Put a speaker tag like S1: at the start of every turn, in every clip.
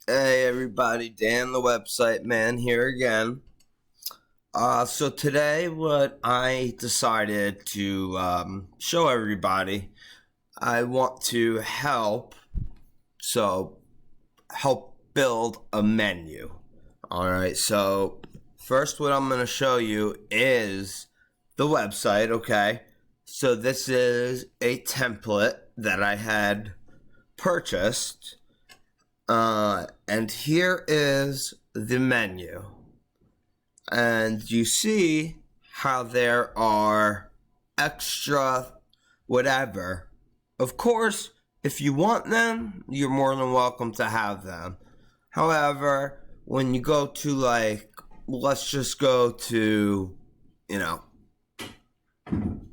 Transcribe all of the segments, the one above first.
S1: Hey everybody, Dan the website man here again. So today what I decided to show everybody, I want to help build a menu. Alright, so first what I'm going to show you is the website, okay? So this is a template that I had purchased. And here is the menu. And you see how there are extra whatever. Of course, if you want them, you're more than welcome to have them. However, when you go to let's just go to,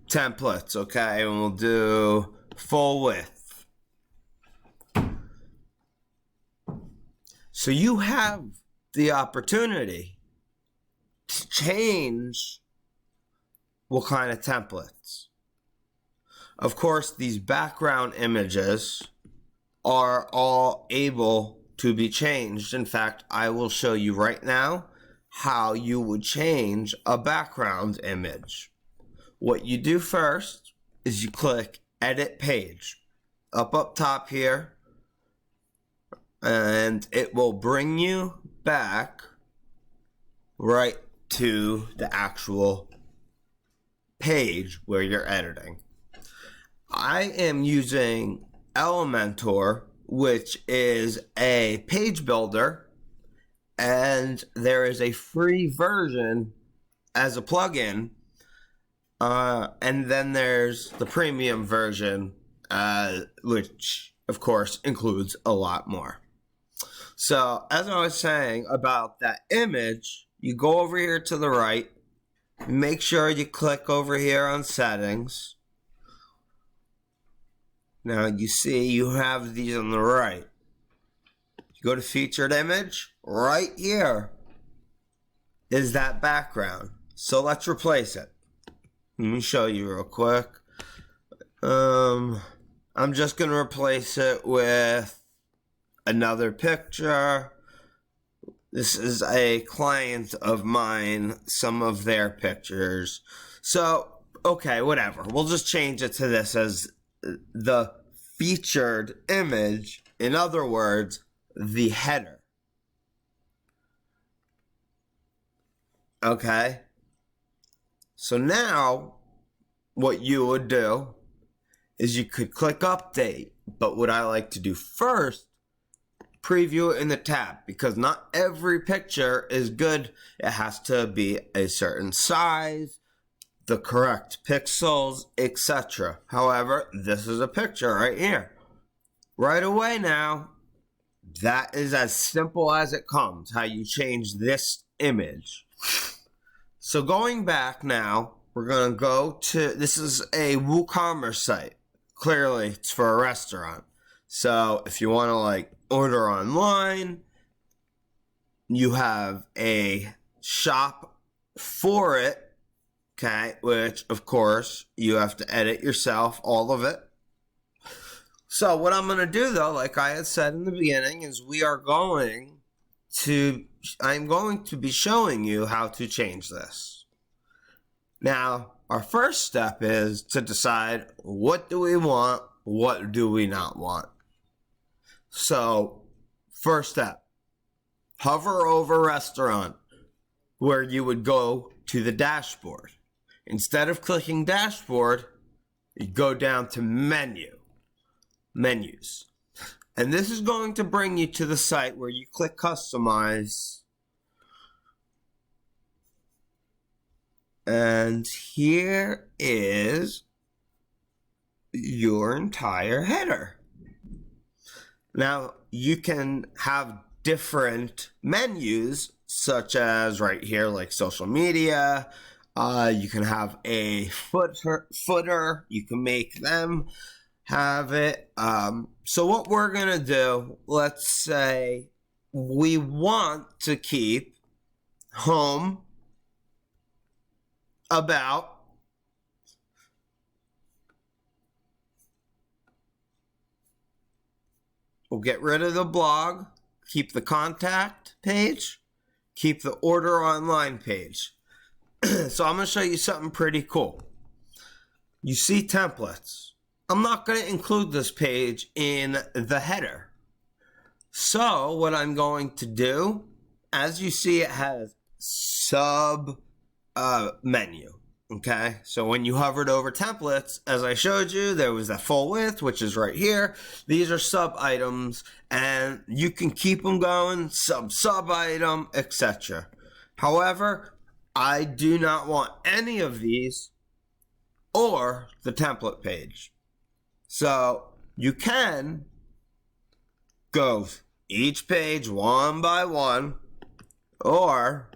S1: templates, okay? And we'll do full width. So you have the opportunity to change what kind of templates. Of course, these background images are all able to be changed. In fact, I will show you right now how you would change a background image. What you do first is you click Edit Page up top here. And it will bring you back right to the actual page where you're editing. I am using Elementor, which is a page builder, and there is a free version as a plugin, and then there's the premium version, which of course includes a lot more. So, as I was saying about that image, you go over here to the right, make sure you click over here on settings. Now you see you have these on the right. You go to featured image, right here is that background. So let's replace it. Let me show you real quick. I'm just going to replace it with another picture. This is a client of mine, some of their pictures. So, okay, whatever. We'll just change it to this as the featured image. In other words, the header. Okay. So now, what you would do is you could click update. But what I like to do first, preview it in the tab, because not every picture is good. It has to be a certain size, the correct pixels, etc. However, this is a picture right here. Right away now, that is as simple as it comes, how you change this image. So going back now, we're going to go to, this is a WooCommerce site. Clearly, it's for a restaurant. So if you want to order online, you have a shop for it, okay, which of course you have to edit yourself, all of it. So what I'm going to do though, like I had said in the beginning, is I'm going to be showing you how to change this. Now, our first step is to decide what do we want, what do we not want. So, first step, hover over restaurant, where you would go to the dashboard. Instead of clicking dashboard, you go down to menus. And this is going to bring you to the site where you click customize. And here is your entire header. Now, you can have different menus, such as right here, like social media. You can have a footer. You can make them have it. So what we're going to do, let's say we want to keep home, about, we'll get rid of the blog, keep the contact page, keep the order online page. So I'm going to show you something pretty cool. You see templates. I'm not going to include this page in the header. So what I'm going to do, as you see, it has sub menu. Okay, so when you hovered over templates, as I showed you, there was that full width, which is right here. These are sub items, and you can keep them going, sub item, etc. However, I do not want any of these or the template page. So you can go each page one by one, or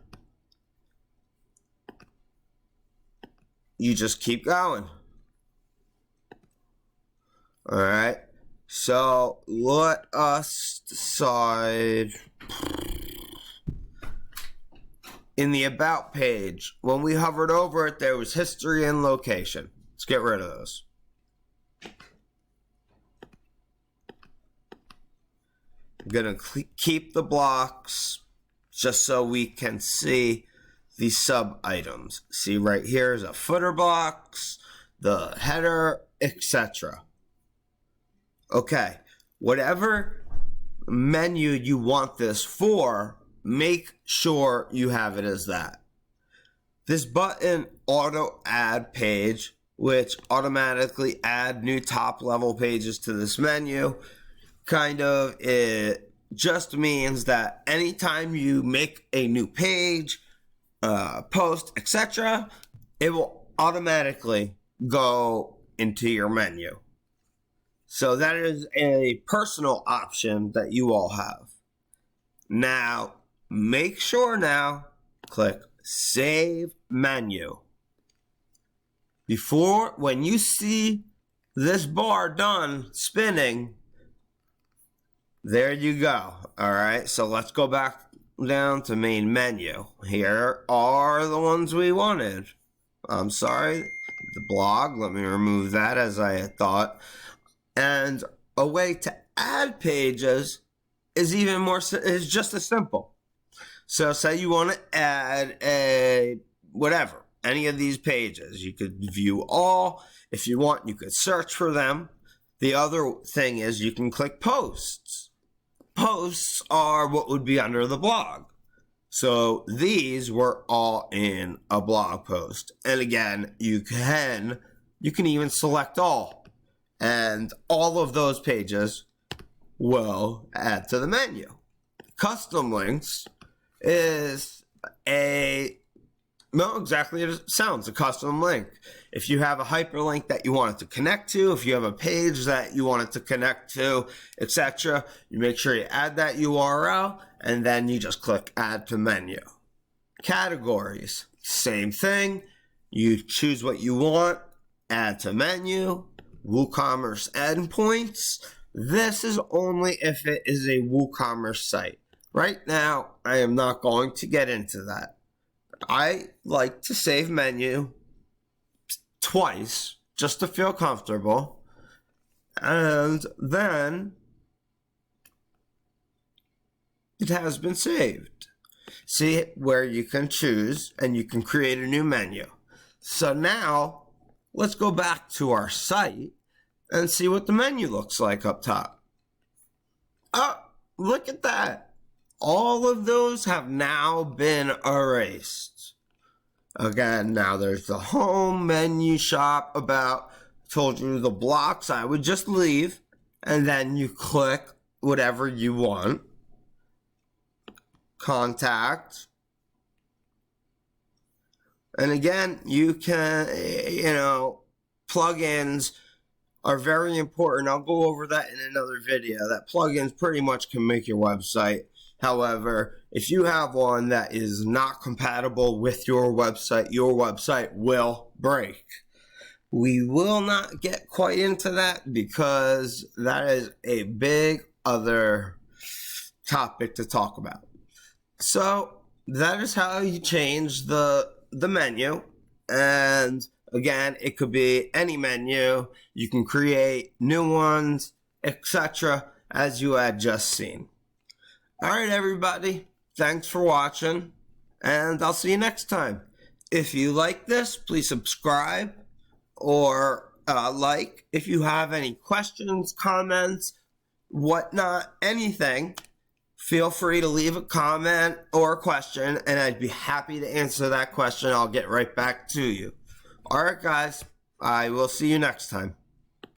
S1: you just keep going. All right. So let us decide. In the About page, when we hovered over it, there was history and location. Let's get rid of those. I'm going to keep the blocks just so we can see the sub items. See right here is a footer box, the header, etc. Okay, whatever menu you want this for, make sure you have it as that. This button auto add page, which automatically add new top level pages to this menu, it just means that anytime you make a new page, post, etc., it will automatically go into your menu. So that is a personal option that you all have. Now, make sure now, click Save Menu. Before, when you see this bar done spinning, there you go. All right, so let's go back down to main menu. Here are the ones we wanted. I'm sorry, the blog. Let me remove that as I had thought. And a way to add pages is even more, is just as simple. So say you want to add a whatever, any of these pages. You could view all. If you want, you could search for them. The other thing is you can click posts. Posts are what would be under the blog. So these were all in a blog post. And again, you can even select all. And all of those pages will add to the menu. Custom links is exactly as it sounds, a custom link. If you have a hyperlink that you want it to connect to, if you have a page that you want it to connect to, etc., you make sure you add that URL, and then you just click Add to Menu. Categories, same thing. You choose what you want, Add to Menu, WooCommerce endpoints. This is only if it is a WooCommerce site. Right now, I am not going to get into that. I like to save menu twice just to feel comfortable. And then it has been saved. See where you can choose and you can create a new menu. So now let's go back to our site and see what the menu looks like up top. Oh, look at that. All of those have now been erased. Again, now there's the home, menu, shop, about. Told you the blocks I would just leave, and then you click whatever you want. Contact. And again, you can, plugins are very important. I'll go over that in another video. That plugins pretty much can make your website. However, if you have one that is not compatible with your website will break. We will not get quite into that because that is a big other topic to talk about. So that is how you change the menu. And again, it could be any menu. You can create new ones, etc., as you had just seen. Alright, everybody. Thanks for watching, and I'll see you next time. If you like this, please subscribe or like. If you have any questions, comments, whatnot, anything, feel free to leave a comment or a question, and I'd be happy to answer that question. I'll get right back to you. Alright, guys. I will see you next time.